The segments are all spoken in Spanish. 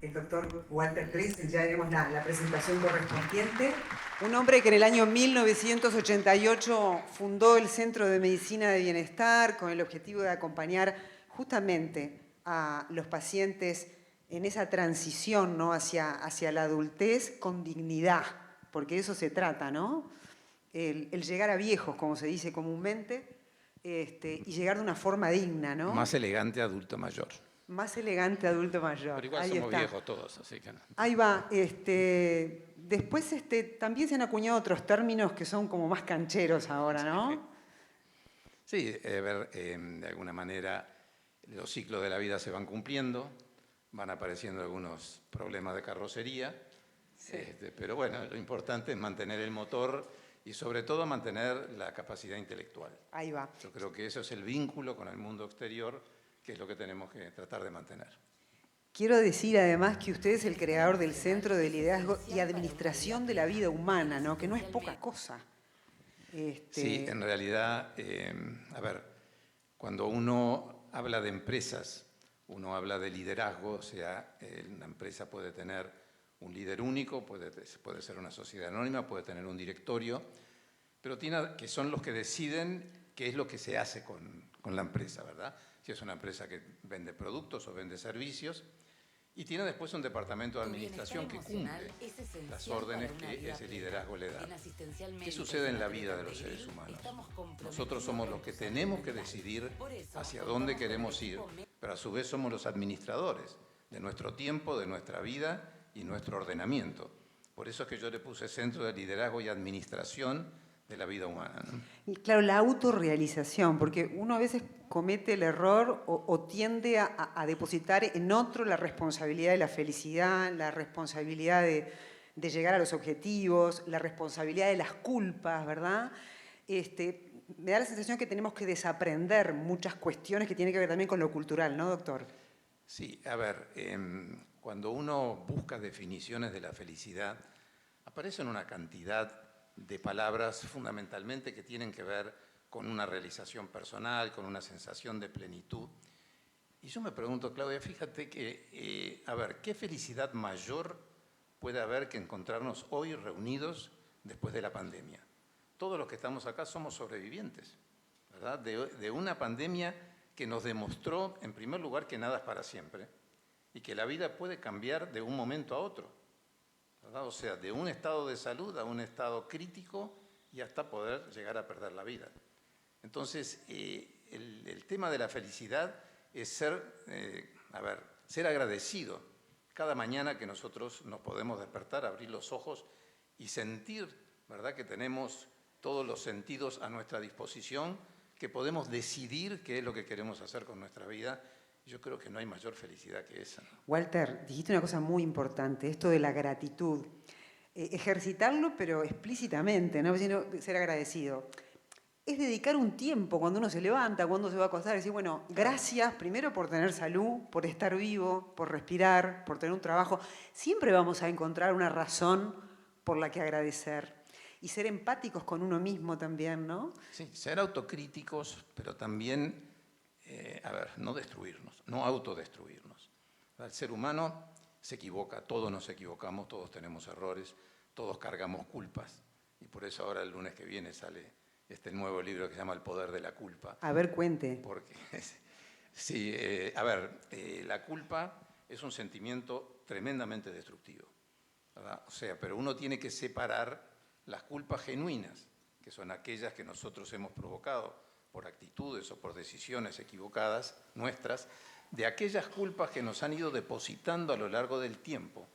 El doctor Walter Prince, ya haremos la presentación correspondiente. Un hombre que en el año 1988 fundó el Centro de Medicina de Bienestar con el objetivo de acompañar justamente a los pacientes en esa transición, ¿no?, hacia la adultez con dignidad, porque de eso se trata, ¿no? El llegar a viejos, como se dice comúnmente, y llegar de una forma digna, ¿no? Más elegante adulto mayor. Más elegante adulto mayor. Pero igual ahí somos está. viejos todos, así que no. Ahí va. Después también se han acuñado otros términos que son como más cancheros ahora, ¿no? Sí, de alguna manera los ciclos de la vida se van cumpliendo, van apareciendo algunos problemas de carrocería, Sí. Pero bueno, lo importante es mantener el motor y sobre todo mantener la capacidad intelectual. Ahí va. Yo creo que eso es el vínculo con el mundo exterior, que es lo que tenemos que tratar de mantener. Quiero decir además que usted es el creador del Centro de Liderazgo y Administración de la Vida Humana, ¿no? Que no es poca cosa. Sí, en realidad, cuando uno habla de empresas, uno habla de liderazgo, o sea, una empresa puede tener un líder único, puede ser una sociedad anónima, puede tener un directorio, pero que son los que deciden qué es lo que se hace con la empresa, ¿verdad? Si es una empresa que vende productos o vende servicios, y tiene después un departamento de administración que cumple las órdenes que ese liderazgo le da. ¿Qué sucede en la vida de los seres humanos? Nosotros somos los que tenemos que decidir hacia dónde queremos ir, pero a su vez somos los administradores de nuestro tiempo, de nuestra vida y nuestro ordenamiento. Por eso es que yo le puse Centro de Liderazgo y Administración de la Vida Humana, ¿no? Y claro, la autorrealización, porque uno a veces comete el error o tiende a depositar en otro la responsabilidad de la felicidad, la responsabilidad de llegar a los objetivos, la responsabilidad de las culpas, ¿verdad? Me da la sensación que tenemos que desaprender muchas cuestiones que tienen que ver también con lo cultural, ¿no, doctor? Sí, cuando uno busca definiciones de la felicidad, aparecen una cantidad de palabras fundamentalmente que tienen que ver con una realización personal, con una sensación de plenitud. Y yo me pregunto, Claudia, fíjate que, ¿qué felicidad mayor puede haber que encontrarnos hoy reunidos después de la pandemia? Todos los que estamos acá somos sobrevivientes, ¿verdad? De una pandemia que nos demostró, en primer lugar, que nada es para siempre y que la vida puede cambiar de un momento a otro, ¿verdad? O sea, de un estado de salud a un estado crítico y hasta poder llegar a perder la vida. Entonces, el tema de la felicidad es ser agradecido cada mañana que nosotros nos podemos despertar, abrir los ojos y sentir, ¿verdad?, que tenemos todos los sentidos a nuestra disposición, que podemos decidir qué es lo que queremos hacer con nuestra vida. Yo creo que no hay mayor felicidad que esa, ¿no? Walter, dijiste una cosa muy importante, esto de la gratitud. Ejercitarlo, pero explícitamente, ¿no? Ser agradecido. Es dedicar un tiempo cuando uno se levanta, cuando se va a acostar, decir, bueno, gracias primero por tener salud, por estar vivo, por respirar, por tener un trabajo. Siempre vamos a encontrar una razón por la que agradecer. Y ser empáticos con uno mismo también, ¿no? Sí, ser autocríticos, pero también, no destruirnos, no autodestruirnos. El ser humano se equivoca, todos nos equivocamos, todos tenemos errores, todos cargamos culpas. Y por eso ahora el lunes que viene sale este nuevo libro que se llama El poder de la culpa. A ver, cuente. Porque, sí, la culpa es un sentimiento tremendamente destructivo, ¿verdad? O sea, pero uno tiene que separar las culpas genuinas, que son aquellas que nosotros hemos provocado por actitudes o por decisiones equivocadas nuestras, de aquellas culpas que nos han ido depositando a lo largo del tiempo,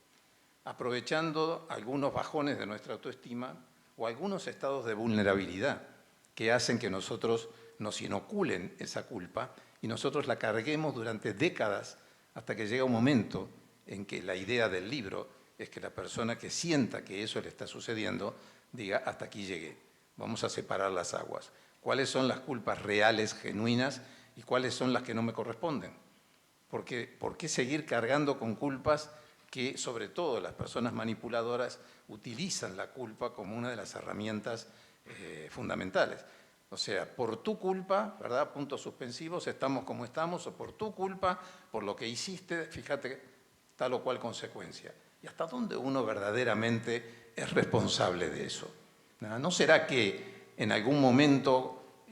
aprovechando algunos bajones de nuestra autoestima o algunos estados de vulnerabilidad que hacen que nosotros nos inoculen esa culpa y nosotros la carguemos durante décadas hasta que llega un momento en que la idea del libro es que la persona que sienta que eso le está sucediendo diga, hasta aquí llegué, vamos a separar las aguas. ¿Cuáles son las culpas reales, genuinas, y cuáles son las que no me corresponden? Porque, ¿por qué seguir cargando con culpas que, sobre todo las personas manipuladoras, utilizan la culpa como una de las herramientas fundamentales? O sea, por tu culpa, ¿verdad?, puntos suspensivos, estamos como estamos, o por tu culpa, por lo que hiciste, fíjate, tal o cual consecuencia. ¿Y hasta dónde uno verdaderamente es responsable de eso? ¿No será que en algún momento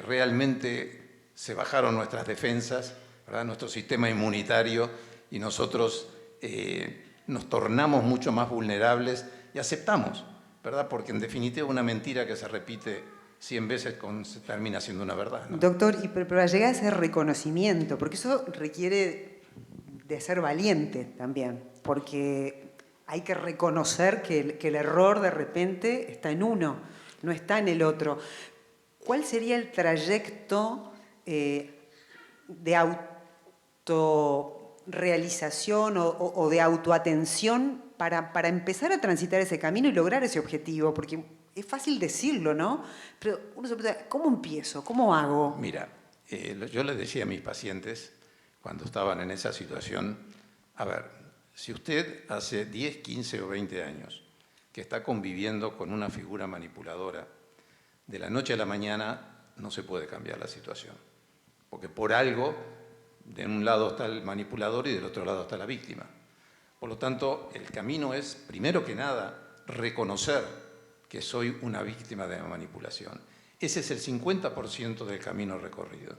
realmente se bajaron nuestras defensas, ¿verdad?, nuestro sistema inmunitario, y nosotros nos tornamos mucho más vulnerables y aceptamos, ¿verdad? Porque en definitiva una mentira que se repite 100 veces termina siendo una verdad, ¿no? Doctor, pero para llegar a ese reconocimiento, porque eso requiere de ser valiente también, porque hay que reconocer que el error de repente está en uno, no está en el otro. ¿Cuál sería el trayecto de autorrealización o de autoatención para empezar a transitar ese camino y lograr ese objetivo? Porque es fácil decirlo, ¿no? Pero uno se pregunta, ¿cómo empiezo? ¿Cómo hago? Mira, yo les decía a mis pacientes cuando estaban en esa situación, a ver, si usted hace 10, 15 o 20 años que está conviviendo con una figura manipuladora, de la noche a la mañana no se puede cambiar la situación. Porque por algo, de un lado está el manipulador y del otro lado está la víctima. Por lo tanto, el camino es, primero que nada, reconocer que soy una víctima de la manipulación. Ese es el 50% del camino recorrido.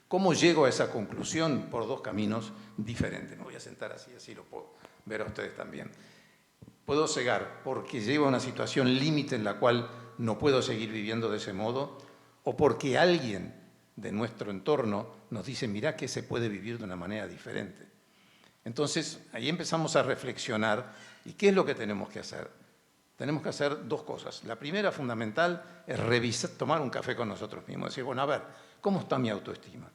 ¿Cómo llego a esa conclusión? Por dos caminos diferentes. Me voy a sentar así lo puedo ver a ustedes también. Puedo cegar porque llego a una situación límite en la cual no puedo seguir viviendo de ese modo, o porque alguien de nuestro entorno nos dice, mirá que se puede vivir de una manera diferente. Entonces, ahí empezamos a reflexionar, ¿y qué es lo que tenemos que hacer? Tenemos que hacer dos cosas. La primera, fundamental, es revisar, tomar un café con nosotros mismos. Decir, bueno, a ver, ¿cómo está mi autoestima?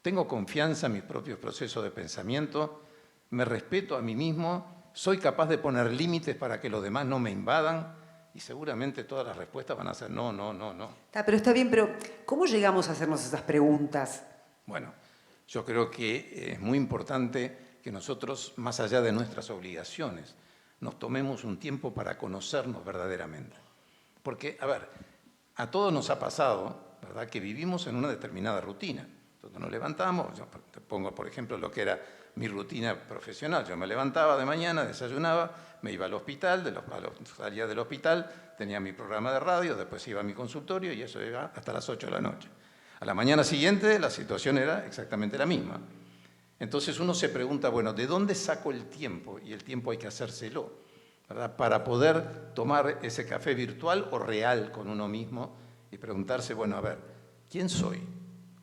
¿Tengo confianza en mis propios procesos de pensamiento? ¿Me respeto a mí mismo? ¿Soy capaz de poner límites para que los demás no me invadan? Y seguramente todas las respuestas van a ser no, no, no, no. Pero está bien, pero ¿cómo llegamos a hacernos esas preguntas? Bueno, yo creo que es muy importante que nosotros, más allá de nuestras obligaciones, nos tomemos un tiempo para conocernos verdaderamente. Porque, a ver, a todos nos ha pasado, ¿verdad?, que vivimos en una determinada rutina. Entonces nos levantamos, yo te pongo por ejemplo lo que era mi rutina profesional. Yo me levantaba de mañana, desayunaba, me iba al hospital, salía del hospital, tenía mi programa de radio, después iba a mi consultorio y eso iba hasta las 8 de la noche. A la mañana siguiente la situación era exactamente la misma. Entonces uno se pregunta, bueno, ¿de dónde saco el tiempo? Y el tiempo hay que hacérselo, ¿verdad?, para poder tomar ese café virtual o real con uno mismo y preguntarse, bueno, a ver, ¿quién soy?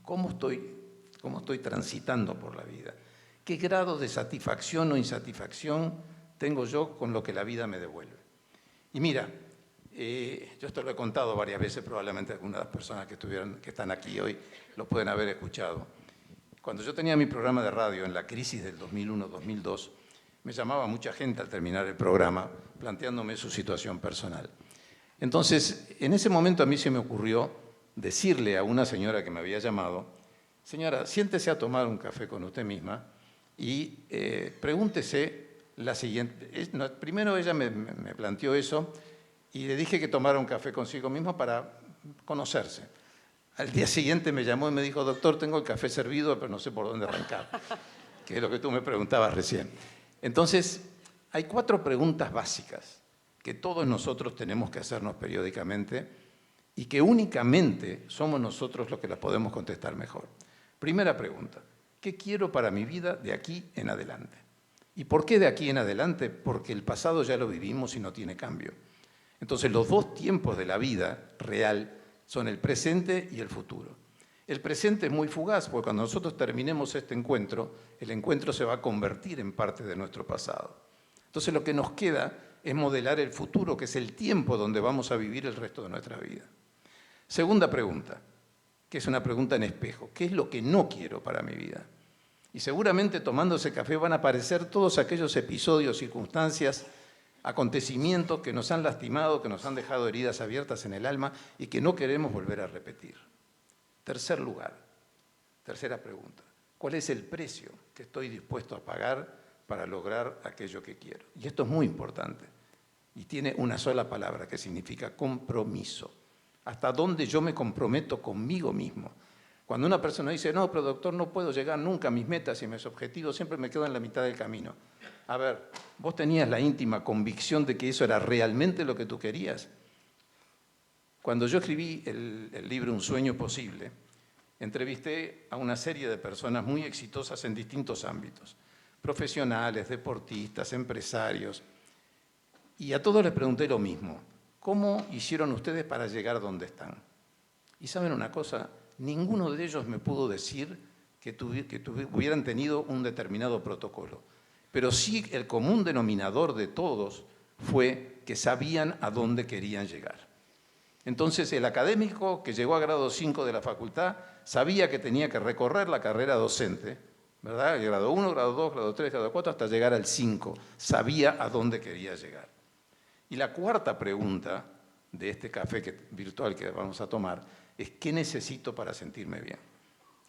¿Cómo estoy transitando por la vida? ¿Qué grado de satisfacción o insatisfacción tengo yo con lo que la vida me devuelve? Y mira, yo esto lo he contado varias veces, probablemente algunas de las personas que están aquí hoy lo pueden haber escuchado. Cuando yo tenía mi programa de radio en la crisis del 2001-2002, me llamaba mucha gente al terminar el programa planteándome su situación personal. Entonces, en ese momento a mí se me ocurrió decirle a una señora que me había llamado, señora, siéntese a tomar un café con usted misma y pregúntese la siguiente. Primero ella me planteó eso y le dije que tomara un café consigo mismo para conocerse. Al día siguiente me llamó y me dijo, doctor, tengo el café servido, pero no sé por dónde arrancar, que es lo que tú me preguntabas recién. Entonces, hay 4 preguntas básicas que todos nosotros tenemos que hacernos periódicamente y que únicamente somos nosotros los que las podemos contestar mejor. Primera pregunta, ¿qué quiero para mi vida de aquí en adelante? ¿Y por qué de aquí en adelante? Porque el pasado ya lo vivimos y no tiene cambio. Entonces, los 2 tiempos de la vida real son el presente y el futuro. El presente es muy fugaz, porque cuando nosotros terminemos este encuentro, el encuentro se va a convertir en parte de nuestro pasado. Entonces, lo que nos queda es modelar el futuro, que es el tiempo donde vamos a vivir el resto de nuestra vida. Segunda pregunta, que es una pregunta en espejo. ¿Qué es lo que no quiero para mi vida? Y seguramente tomando ese café van a aparecer todos aquellos episodios, circunstancias, acontecimientos que nos han lastimado, que nos han dejado heridas abiertas en el alma y que no queremos volver a repetir. Tercer lugar, tercera pregunta, ¿cuál es el precio que estoy dispuesto a pagar para lograr aquello que quiero? Y esto es muy importante y tiene una sola palabra que significa compromiso. ¿Hasta dónde yo me comprometo conmigo mismo? Cuando una persona dice, no, pero doctor, no puedo llegar nunca a mis metas y a mis objetivos, siempre me quedo en la mitad del camino. A ver, ¿vos tenías la íntima convicción de que eso era realmente lo que tú querías? Cuando yo escribí el libro Un sueño posible, entrevisté a una serie de personas muy exitosas en distintos ámbitos, profesionales, deportistas, empresarios, y a todos les pregunté lo mismo: ¿cómo hicieron ustedes para llegar donde están? Y ¿saben una cosa? Ninguno de ellos me pudo decir que hubieran tenido un determinado protocolo, pero sí el común denominador de todos fue que sabían a dónde querían llegar. Entonces, el académico que llegó a grado 5 de la facultad sabía que tenía que recorrer la carrera docente, ¿verdad? El grado 1, grado 2, grado 3, grado 4, hasta llegar al 5. Sabía a dónde quería llegar. Y la cuarta pregunta de este café virtual que vamos a tomar es: ¿qué necesito para sentirme bien?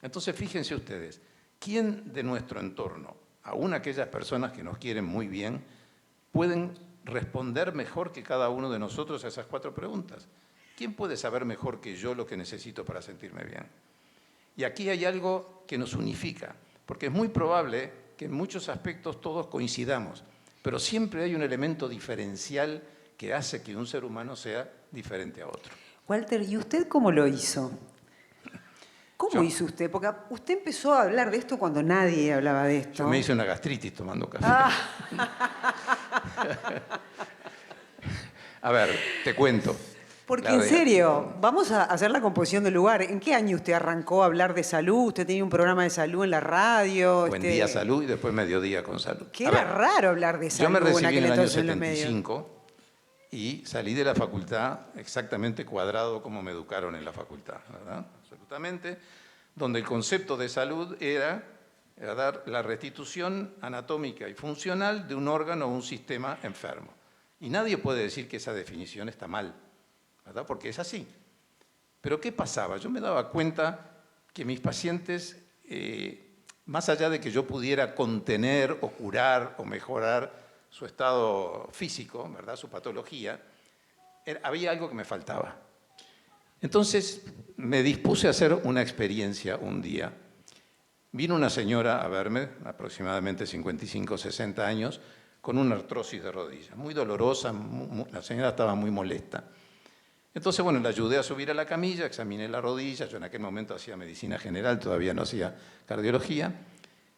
Entonces, fíjense ustedes, ¿quién de nuestro entorno, aún aquellas personas que nos quieren muy bien, pueden responder mejor que cada uno de nosotros a esas 4 preguntas? ¿Quién puede saber mejor que yo lo que necesito para sentirme bien? Y aquí hay algo que nos unifica, porque es muy probable que en muchos aspectos todos coincidamos, pero siempre hay un elemento diferencial que hace que un ser humano sea diferente a otro. Walter, ¿y usted cómo lo hizo? ¿Cómo hizo usted? Porque usted empezó a hablar de esto cuando nadie hablaba de esto. Yo me hice una gastritis tomando café. A ver, te cuento. Porque en serio, vamos a hacer la composición del lugar. ¿En qué año usted arrancó a hablar de salud? ¿Usted tenía un programa de salud en la radio? Buen día salud y después mediodía con salud. Que era raro hablar de salud. Yo me recibí en el año en los medios. 75 y salí de la facultad exactamente cuadrado como me educaron en la facultad, ¿verdad? Absolutamente, donde el concepto de salud era dar la restitución anatómica y funcional de un órgano o un sistema enfermo. Y nadie puede decir que esa definición está mal, ¿verdad? Porque es así. Pero ¿qué pasaba? Yo me daba cuenta que mis pacientes, más allá de que yo pudiera contener o curar o mejorar su estado físico, ¿verdad? Su patología, había algo que me faltaba. Entonces me dispuse a hacer una experiencia un día. Vino una señora a verme, aproximadamente 55 o 60 años, con una artrosis de rodilla, muy dolorosa, la señora estaba muy molesta. Entonces, bueno, la ayudé a subir a la camilla, examiné la rodilla, yo en aquel momento hacía medicina general, todavía no hacía cardiología.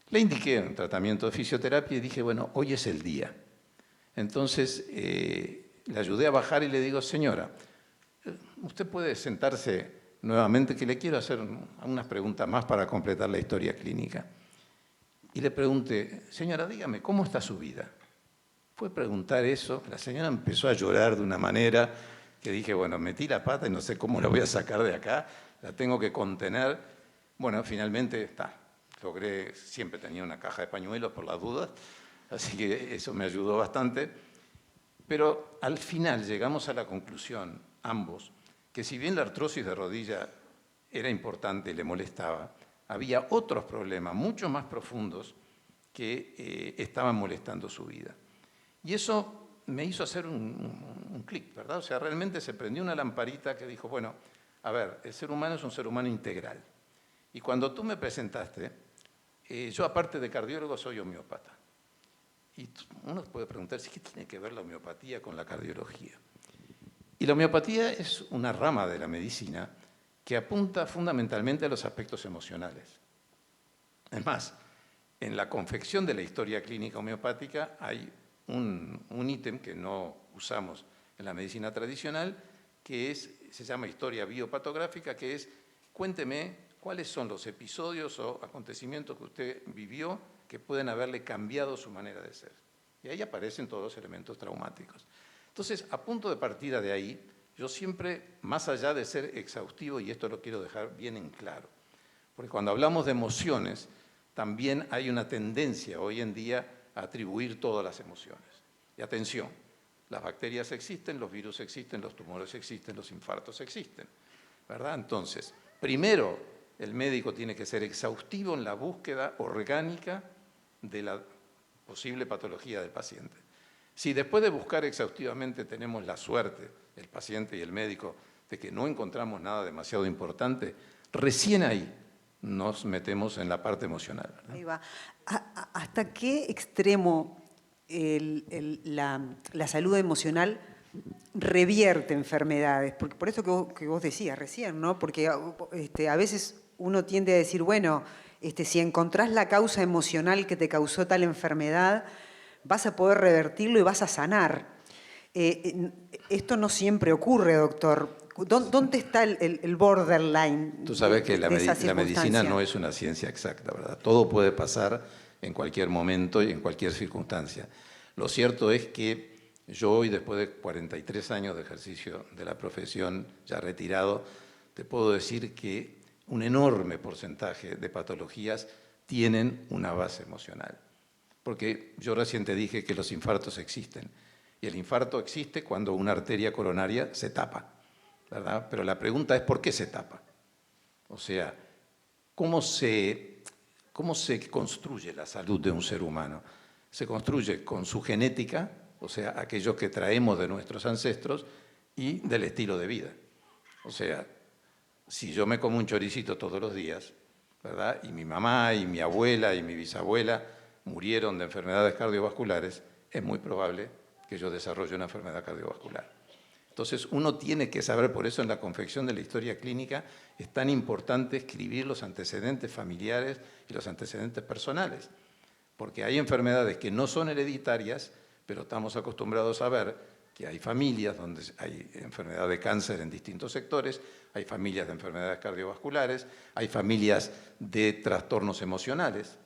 Le indiqué un tratamiento de fisioterapia y dije, bueno, hoy es el día. Entonces, le ayudé a bajar y le digo, señora, usted puede sentarse nuevamente, que le quiero hacer unas preguntas más para completar la historia clínica. Y le pregunté, señora, dígame, ¿cómo está su vida? Fue preguntar eso, la señora empezó a llorar de una manera que dije, bueno, metí la pata y no sé cómo la voy a sacar de acá, la tengo que contener. Bueno, finalmente logré, siempre tenía una caja de pañuelos por las dudas, así que eso me ayudó bastante. Pero al final llegamos a la conclusión, ambos, que si bien la artrosis de rodilla era importante y le molestaba, había otros problemas mucho más profundos que estaban molestando su vida. Y eso me hizo hacer un clic, ¿verdad? O sea, realmente se prendió una lamparita que dijo, bueno, a ver, el ser humano es un ser humano integral. Y cuando tú me presentaste, yo aparte de cardiólogo soy homeópata. Y uno puede preguntarse, ¿qué tiene que ver la homeopatía con la cardiología? Y la homeopatía es una rama de la medicina que apunta fundamentalmente a los aspectos emocionales. Es más, en la confección de la historia clínica homeopática hay un ítem que no usamos en la medicina tradicional, que se llama historia biopatográfica, que es, cuénteme cuáles son los episodios o acontecimientos que usted vivió que pueden haberle cambiado su manera de ser. Y ahí aparecen todos los elementos traumáticos. Entonces, a punto de partida de ahí, yo siempre, más allá de ser exhaustivo, y esto lo quiero dejar bien en claro, porque cuando hablamos de emociones, también hay una tendencia hoy en día a atribuir todas las emociones. Y atención, las bacterias existen, los virus existen, los tumores existen, los infartos existen, ¿verdad? Entonces, primero, el médico tiene que ser exhaustivo en la búsqueda orgánica de la posible patología del paciente. Si después de buscar exhaustivamente tenemos la suerte, el paciente y el médico, de que no encontramos nada demasiado importante, recién ahí nos metemos en la parte emocional, ¿verdad? Ahí va. ¿Hasta qué extremo la salud emocional revierte enfermedades, porque por eso que vos decías recién, ¿no? Porque a veces uno tiende a decir, bueno, si encontrás la causa emocional que te causó tal enfermedad, vas a poder revertirlo y vas a sanar. Esto no siempre ocurre, doctor. ¿Dónde está el borderline? Tú sabes que la medicina circunstancia? no es una ciencia exacta, ¿verdad? Todo puede pasar en cualquier momento y en cualquier circunstancia. Lo cierto es que yo hoy, después de 43 años de ejercicio de la profesión, ya retirado, te puedo decir que un enorme porcentaje de patologías tienen una base emocional. Porque yo recién te dije que los infartos existen. Y el infarto existe cuando una arteria coronaria se tapa, ¿verdad? Pero la pregunta es ¿por qué se tapa? O sea, ¿cómo se construye la salud de un ser humano? Se construye con su genética, o sea, aquellos que traemos de nuestros ancestros, y del estilo de vida. O sea, si yo me como un choricito todos los días, ¿verdad? Y mi mamá y mi abuela y mi bisabuela murieron de enfermedades cardiovasculares, es muy probable que yo desarrolle una enfermedad cardiovascular. Entonces uno tiene que saber, por eso en la confección de la historia clínica es tan importante escribir los antecedentes familiares y los antecedentes personales, porque hay enfermedades que no son hereditarias, pero estamos acostumbrados a ver que hay familias donde hay enfermedad de cáncer en distintos sectores, hay familias de enfermedades cardiovasculares, hay familias de trastornos emocionales,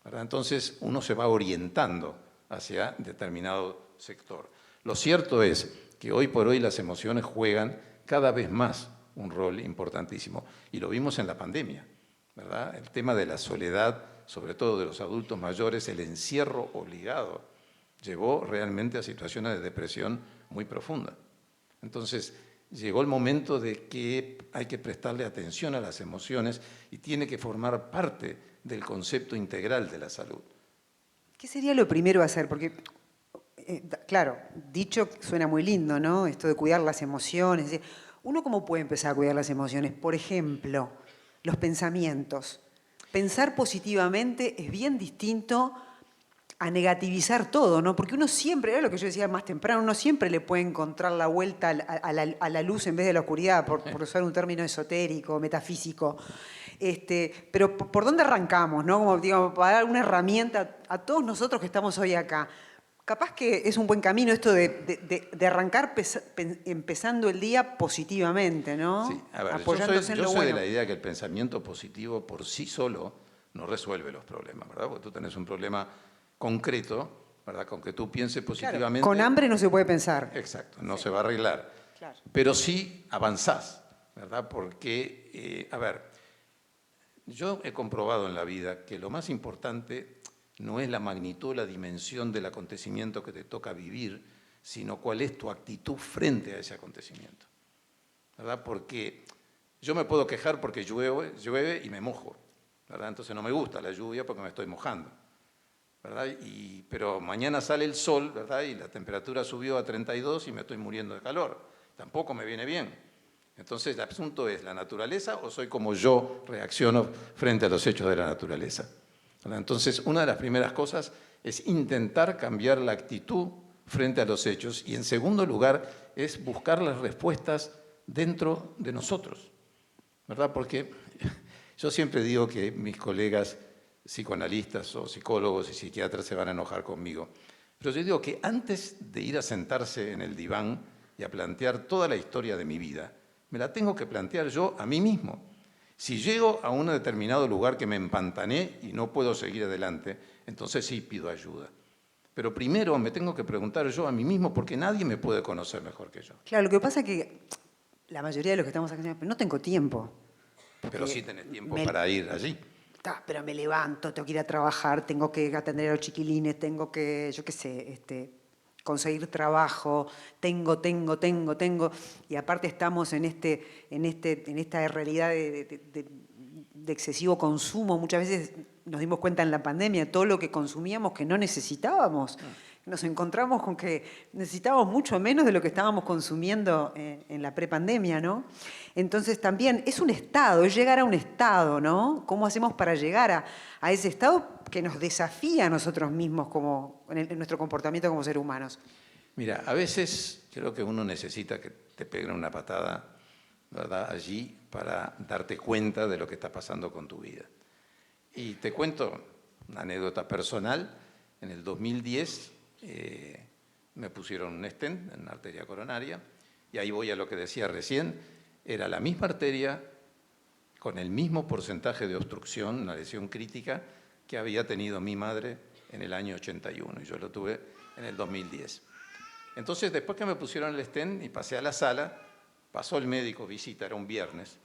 ¿verdad? Entonces uno se va orientando hacia determinado sector. Lo cierto es que hoy por hoy las emociones juegan cada vez más un rol importantísimo, y lo vimos en la pandemia, ¿verdad? El tema de la soledad, sobre todo de los adultos mayores, el encierro obligado, llevó realmente a situaciones de depresión muy profunda. Entonces, llegó el momento de que hay que prestarle atención a las emociones y tiene que formar parte del concepto integral de la salud. ¿Qué sería lo primero a hacer? Porque, claro, dicho suena muy lindo, ¿no? Esto de cuidar las emociones. ¿Uno cómo puede empezar a cuidar las emociones? Por ejemplo, los pensamientos. Pensar positivamente es bien distinto a negativizar todo, ¿no? Porque uno siempre, era lo que yo decía más temprano, uno siempre le puede encontrar la vuelta a la luz en vez de la oscuridad, por usar un término esotérico, metafísico. Pero ¿por dónde arrancamos, no? Como, digamos, para dar una herramienta a todos nosotros que estamos hoy acá. Capaz que es un buen camino esto de arrancar empezando el día positivamente, ¿no? Sí, a ver, apoyándose en lo yo soy bueno. de la idea que el pensamiento positivo por sí solo no resuelve los problemas, ¿verdad? Porque tú tenés un problema concreto, ¿verdad? Con que tú pienses positivamente. Claro, con hambre no se puede pensar. Exacto, no se va a arreglar. Claro. Pero sí avanzás, ¿verdad? Porque, a ver, yo he comprobado en la vida que lo más importante no es la magnitud, la dimensión del acontecimiento que te toca vivir, sino cuál es tu actitud frente a ese acontecimiento, ¿verdad? Porque yo me puedo quejar porque llueve y me mojo, ¿verdad? Entonces no me gusta la lluvia porque me estoy mojando, ¿verdad? Pero mañana sale el sol, ¿verdad? Y la temperatura subió a 32 y me estoy muriendo de calor. Tampoco me viene bien. Entonces el asunto es, ¿la naturaleza o soy como yo reacciono frente a los hechos de la naturaleza? ¿Verdad? Entonces una de las primeras cosas es intentar cambiar la actitud frente a los hechos, y en segundo lugar es buscar las respuestas dentro de nosotros, ¿verdad? Porque yo siempre digo que mis colegas psicoanalistas o psicólogos y psiquiatras se van a enojar conmigo, pero yo digo que antes de ir a sentarse en el diván y a plantear toda la historia de mi vida, me la tengo que plantear yo a mí mismo. Si llego a un determinado lugar que me empantané y no puedo seguir adelante, entonces sí pido ayuda. Pero primero me tengo que preguntar yo a mí mismo, porque nadie me puede conocer mejor que yo. Claro, lo que pasa es que la mayoría de los que estamos acá, pero no tengo tiempo. Pero sí tenés tiempo para ir allí. Pero me levanto, tengo que ir a trabajar, tengo que atender a los chiquilines, tengo que, yo qué sé, conseguir trabajo, tengo. Y aparte estamos en esta realidad de excesivo consumo. Muchas veces nos dimos cuenta en la pandemia todo lo que consumíamos que no necesitábamos, nos encontramos con que necesitábamos mucho menos de lo que estábamos consumiendo en la prepandemia, ¿no? Entonces también es un estado, es llegar a un estado, ¿no? ¿Cómo hacemos para llegar a ese estado que nos desafía a nosotros mismos en nuestro comportamiento como seres humanos? Mira, a veces creo que uno necesita que te peguen una patada, ¿verdad?, allí para darte cuenta de lo que está pasando con tu vida. Y te cuento una anécdota personal. En el 2010 me pusieron un stent en una arteria coronaria, y ahí voy a lo que decía recién, era la misma arteria con el mismo porcentaje de obstrucción, una lesión crítica, que había tenido mi madre en el año 81, y yo lo tuve en el 2010. Entonces, después que me pusieron el stent y pasé a la sala, pasó el médico, visita, era un viernes.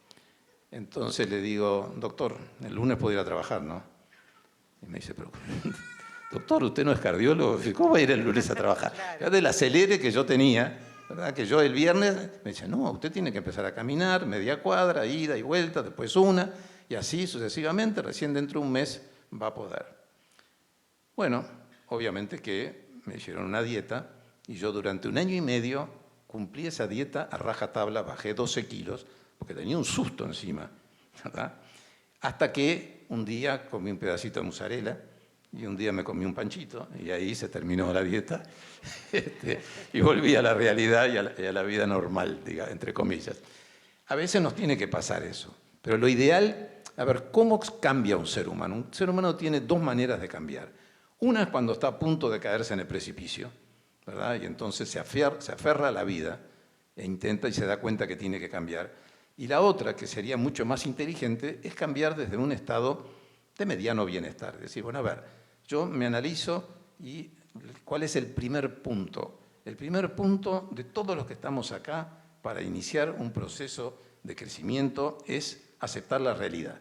Entonces le digo, doctor, el lunes puedo ir a trabajar, ¿no? Y me dice, pero, doctor, usted no es cardiólogo, ¿cómo va a ir el lunes a trabajar? Claro. Del acelere que yo tenía, ¿verdad? Que yo el viernes me dice, no, usted tiene que empezar a caminar, media cuadra, ida y vuelta, después una, y así sucesivamente, recién dentro de un mes va a poder. Bueno, obviamente que me hicieron una dieta, y yo durante 1 año y medio cumplí esa dieta a rajatabla, bajé 12 kilos, porque tenía un susto encima, ¿verdad? Hasta que un día comí un pedacito de mozzarella y un día me comí un panchito, y ahí se terminó la dieta y volví a la realidad y a la vida normal, diga, entre comillas. A veces nos tiene que pasar eso, pero lo ideal, a ver, ¿cómo cambia un ser humano? Un ser humano tiene 2 maneras de cambiar. Una es cuando está a punto de caerse en el precipicio, ¿verdad? Y entonces se aferra a la vida e intenta y se da cuenta que tiene que cambiar. Y la otra, que sería mucho más inteligente, es cambiar desde un estado de mediano bienestar. Es decir, bueno, a ver, yo me analizo y ¿cuál es el primer punto? El primer punto de todos los que estamos acá para iniciar un proceso de crecimiento es aceptar la realidad.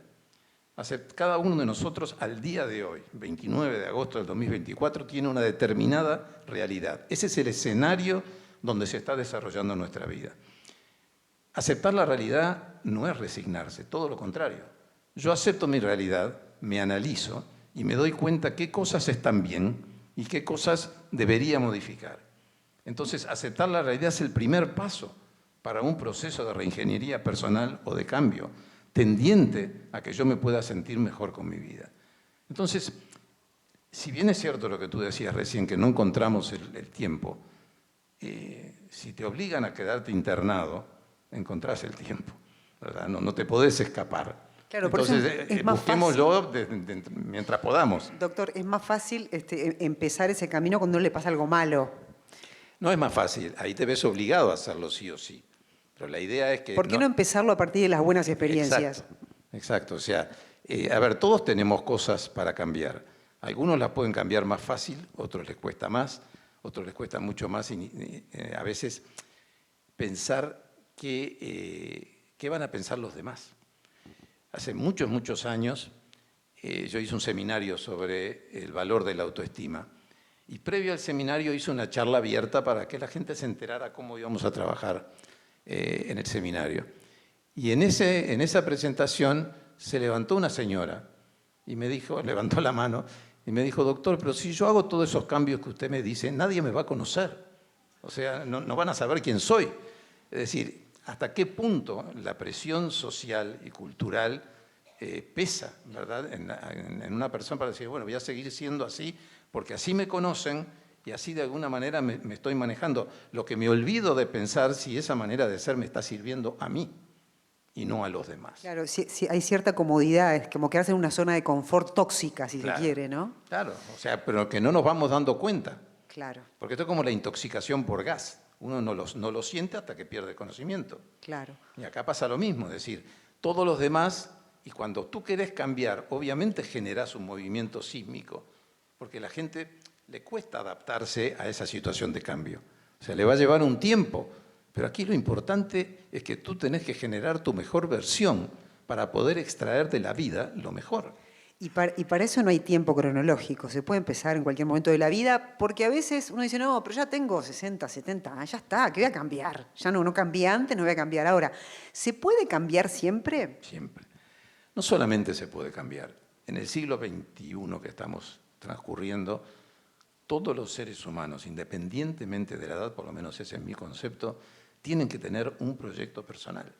Cada uno de nosotros al día de hoy, 29 de agosto del 2024, tiene una determinada realidad. Ese es el escenario donde se está desarrollando nuestra vida. Aceptar la realidad no es resignarse, todo lo contrario. Yo acepto mi realidad, me analizo y me doy cuenta qué cosas están bien y qué cosas debería modificar. Entonces, aceptar la realidad es el primer paso para un proceso de reingeniería personal o de cambio, tendiente a que yo me pueda sentir mejor con mi vida. Entonces, si bien es cierto lo que tú decías recién, que no encontramos el tiempo, si te obligan a quedarte internado, encontrás el tiempo, ¿verdad? No te podés escapar. Claro, entonces, por eso es más busquémoslo mientras podamos. Doctor, es más fácil empezar ese camino cuando no le pasa algo malo. No es más fácil, ahí te ves obligado a hacerlo sí o sí. Pero la idea es que... ¿Por qué no empezarlo a partir de las buenas experiencias? Exacto. O sea, a ver, todos tenemos cosas para cambiar. Algunos las pueden cambiar más fácil, otros les cuesta más, otros les cuesta mucho más y a veces pensar qué van a pensar los demás. Hace muchos años yo hice un seminario sobre el valor de la autoestima y previo al seminario hice una charla abierta para que la gente se enterara cómo íbamos a trabajar en el seminario. Y en esa presentación se levantó una señora y me dijo, levantó la mano y me dijo, doctor, pero si yo hago todos esos cambios que usted me dice, nadie me va a conocer. O sea, no van a saber quién soy. Es decir, hasta qué punto la presión social y cultural pesa, ¿verdad?, en una persona para decir, bueno, voy a seguir siendo así porque así me conocen y así de alguna manera me estoy manejando. Lo que me olvido de pensar si esa manera de ser me está sirviendo a mí y no a los demás. Claro, sí, hay cierta comodidad, es como quedarse en una zona de confort tóxica, si Claro, se quiere, ¿no? Claro, o sea, pero que no nos vamos dando cuenta. Claro. Porque esto es como la intoxicación por gas. Uno no lo siente hasta que pierde conocimiento. Claro. Y acá pasa lo mismo, es decir, todos los demás, y cuando tú querés cambiar, obviamente generás un movimiento sísmico, porque a la gente le cuesta adaptarse a esa situación de cambio. O sea, le va a llevar un tiempo, pero aquí lo importante es que tú tenés que generar tu mejor versión para poder extraer de la vida lo mejor. Y para eso no hay tiempo cronológico, se puede empezar en cualquier momento de la vida, porque a veces uno dice, no, pero ya tengo 60, 70 años, ya está, ¿qué voy a cambiar? Ya no cambié antes, no voy a cambiar ahora. ¿Se puede cambiar siempre? Siempre. No solamente se puede cambiar. En el siglo XXI que estamos transcurriendo, todos los seres humanos, independientemente de la edad, por lo menos ese es mi concepto, tienen que tener un proyecto personal.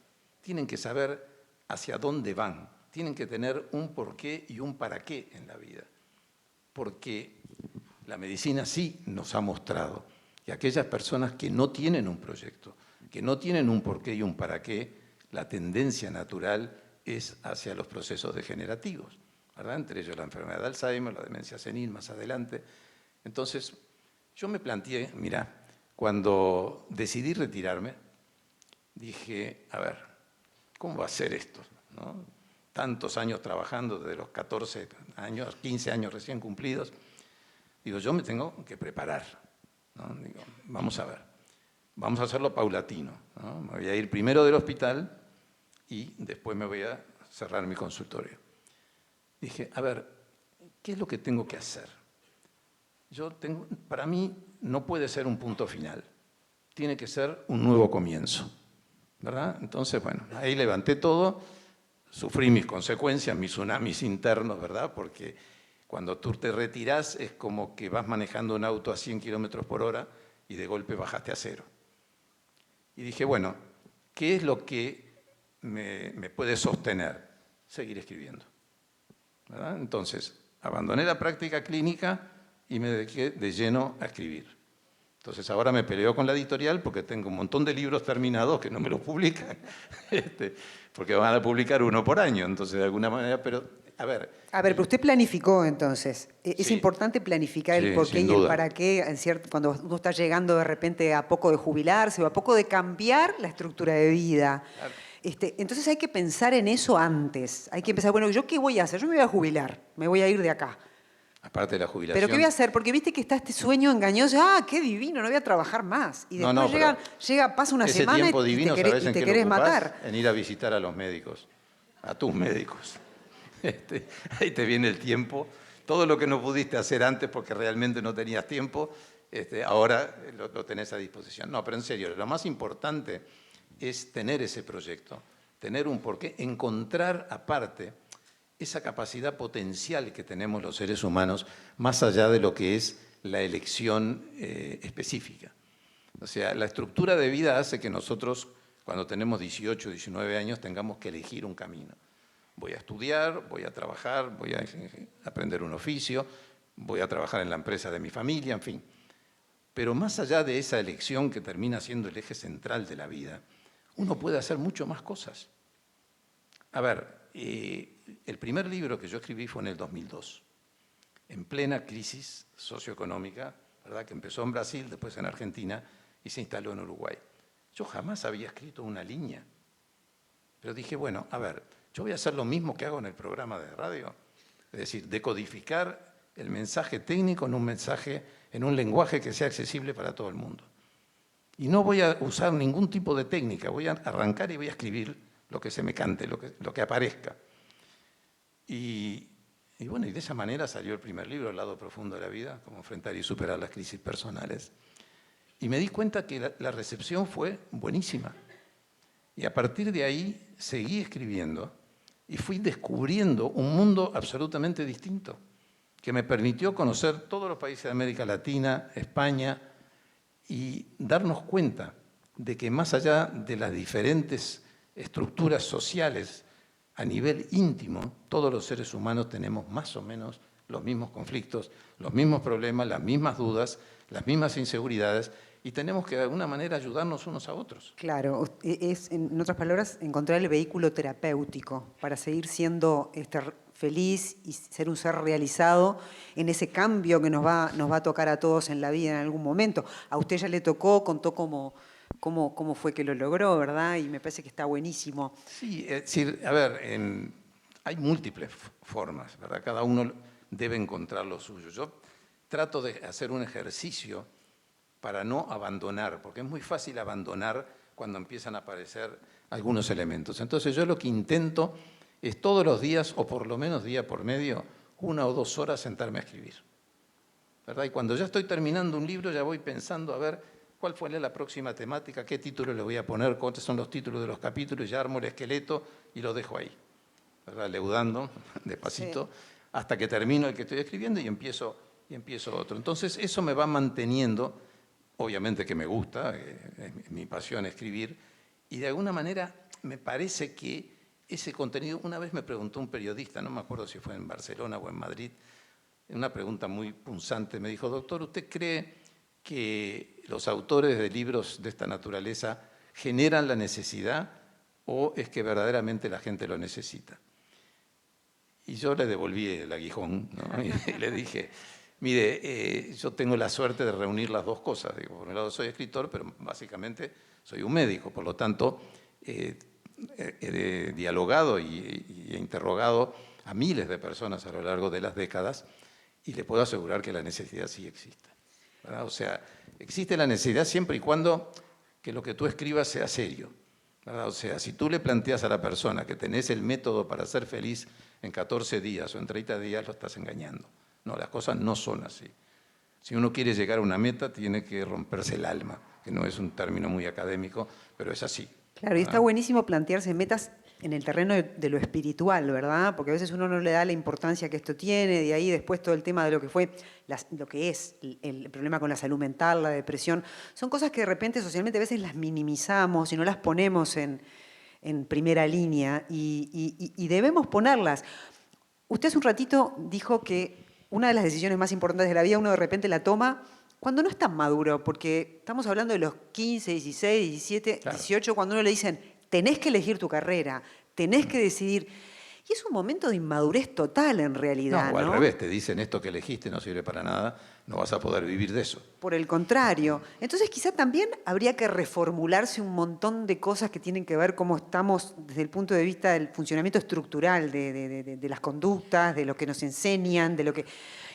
Tienen que saber hacia dónde van. Tienen que tener un porqué y un para qué en la vida. Porque la medicina sí nos ha mostrado que aquellas personas que no tienen un proyecto, que no tienen un porqué y un para qué, la tendencia natural es hacia los procesos degenerativos, ¿verdad? Entre ellos la enfermedad de Alzheimer, la demencia senil más adelante. Entonces, yo me planteé, mira, cuando decidí retirarme, dije, a ver, ¿cómo va a ser esto? ¿No? Tantos años trabajando, desde los 14 años, 15 años recién cumplidos. Digo, yo me tengo que preparar, ¿no? Digo, vamos a ver, vamos a hacerlo paulatino, ¿no? Me voy a ir primero del hospital y después me voy a cerrar mi consultorio. Dije, a ver, ¿qué es lo que tengo que hacer? Para mí no puede ser un punto final, tiene que ser un nuevo comienzo, ¿verdad? Entonces, bueno, ahí levanté todo, sufrí mis consecuencias, mis tsunamis internos, ¿verdad? Porque cuando tú te retirás es como que vas manejando un auto a 100 kilómetros por hora y de golpe bajaste a 0. Y dije, bueno, ¿qué es lo que me puede sostener? Seguir escribiendo, ¿verdad? Entonces, abandoné la práctica clínica y me dediqué de lleno a escribir. Entonces ahora me peleo con la editorial porque tengo un montón de libros terminados que no me los publican, porque van a publicar uno por año, entonces de alguna manera, pero a ver. Pero usted planificó entonces. Es Sí. importante planificar el Sí, porqué sin y el duda. para qué cuando uno está llegando de repente a poco de jubilarse o a poco de cambiar la estructura de vida. Claro. Entonces hay que pensar en eso antes. Hay que empezar, bueno, ¿yo qué voy a hacer? Yo me voy a jubilar, me voy a ir de acá. Aparte de la jubilación. ¿Pero qué voy a hacer? Porque viste que está este sueño engañoso. ¡Ah, qué divino! No voy a trabajar más. Y después pasa una ese semana tiempo y divino, te ¿sabés en qué querés lo ocupás? matar. En ir a visitar a los médicos, a tus médicos. Ahí te viene el tiempo. Todo lo que no pudiste hacer antes porque realmente no tenías tiempo, ahora lo tenés a disposición. No, pero en serio, lo más importante es tener ese proyecto, tener un porqué, encontrar aparte esa capacidad potencial que tenemos los seres humanos, más allá de lo que es la elección específica. O sea, la estructura de vida hace que nosotros, cuando tenemos 18, 19 años, tengamos que elegir un camino. Voy a estudiar, voy a trabajar, voy a aprender un oficio, voy a trabajar en la empresa de mi familia, en fin. Pero más allá de esa elección que termina siendo el eje central de la vida, uno puede hacer mucho más cosas. A ver, el primer libro que yo escribí fue en el 2002, en plena crisis socioeconómica, ¿verdad? Que empezó en Brasil, después en Argentina y se instaló en Uruguay. Yo jamás había escrito una línea, pero dije, bueno, a ver, yo voy a hacer lo mismo que hago en el programa de radio, es decir, decodificar el mensaje técnico en un lenguaje que sea accesible para todo el mundo. Y no voy a usar ningún tipo de técnica, voy a arrancar y voy a escribir lo que se me cante, lo que aparezca. Y bueno, y de esa manera salió el primer libro, El lado profundo de la vida, cómo enfrentar y superar las crisis personales. Y me di cuenta que la recepción fue buenísima. Y a partir de ahí seguí escribiendo y fui descubriendo un mundo absolutamente distinto, que me permitió conocer todos los países de América Latina, España, y darnos cuenta de que más allá de las diferentes estructuras sociales a nivel íntimo, todos los seres humanos tenemos más o menos los mismos conflictos, los mismos problemas, las mismas dudas, las mismas inseguridades, y tenemos que de alguna manera ayudarnos unos a otros. Claro, es, en otras palabras, encontrar el vehículo terapéutico para seguir siendo feliz y ser un ser realizado en ese cambio que nos va a tocar a todos en la vida en algún momento. A usted ya le tocó, contó cómo fue que lo logró, ¿verdad? Y me parece que está buenísimo. Sí, es decir, a ver, hay múltiples formas, ¿verdad? Cada uno debe encontrar lo suyo. Yo trato de hacer un ejercicio para no abandonar, porque es muy fácil abandonar cuando empiezan a aparecer algunos elementos. Entonces yo lo que intento es todos los días, o por lo menos día por medio, 1 o 2 horas sentarme a escribir, ¿verdad? Y cuando ya estoy terminando un libro ya voy pensando a ver cuál fue la próxima temática, qué título le voy a poner, cuáles son los títulos de los capítulos, y ya armo el esqueleto y lo dejo ahí, ¿verdad? Leudando despacito, sí, hasta que termino el que estoy escribiendo y empiezo y empiezo otro. Entonces, eso me va manteniendo, obviamente que me gusta, es mi pasión escribir, y de alguna manera me parece que ese contenido, una vez me preguntó un periodista, no me acuerdo si fue en Barcelona o en Madrid, una pregunta muy punzante, me dijo, doctor, ¿usted cree que los autores de libros de esta naturaleza generan la necesidad o es que verdaderamente la gente lo necesita? Y yo le devolví el aguijón, ¿no? Y le dije, mire, yo tengo la suerte de reunir las dos cosas. Digo, por un lado soy escritor, pero básicamente soy un médico. Por lo tanto, he dialogado y he interrogado a miles de personas a lo largo de las décadas y le puedo asegurar que la necesidad sí existe, ¿verdad? O sea, existe la necesidad siempre y cuando que lo que tú escribas sea serio, ¿verdad? O sea, si tú le planteas a la persona que tenés el método para ser feliz en 14 días o en 30 días, lo estás engañando. No, las cosas no son así. Si uno quiere llegar a una meta, tiene que romperse el alma, que no es un término muy académico, pero es así. Claro, y está buenísimo plantearse metas en el terreno de lo espiritual, ¿verdad? Porque a veces uno no le da la importancia que esto tiene, de ahí después todo el tema de lo que fue, lo que es el problema con la salud mental, la depresión. Son cosas que de repente socialmente a veces las minimizamos y no las ponemos en primera línea y debemos ponerlas. Usted hace un ratito dijo que una de las decisiones más importantes de la vida uno de repente la toma cuando no es tan maduro, porque estamos hablando de los 15, 16, 17, Claro. 18, cuando uno le dicen, tenés que elegir tu carrera, tenés que decidir. Y es un momento de inmadurez total en realidad, No, o al ¿no? revés, te dicen esto que elegiste no sirve para nada, no vas a poder vivir de eso. Por el contrario. Entonces quizá también habría que reformularse un montón de cosas que tienen que ver cómo estamos desde el punto de vista del funcionamiento estructural de las conductas, de lo que nos enseñan, de lo que...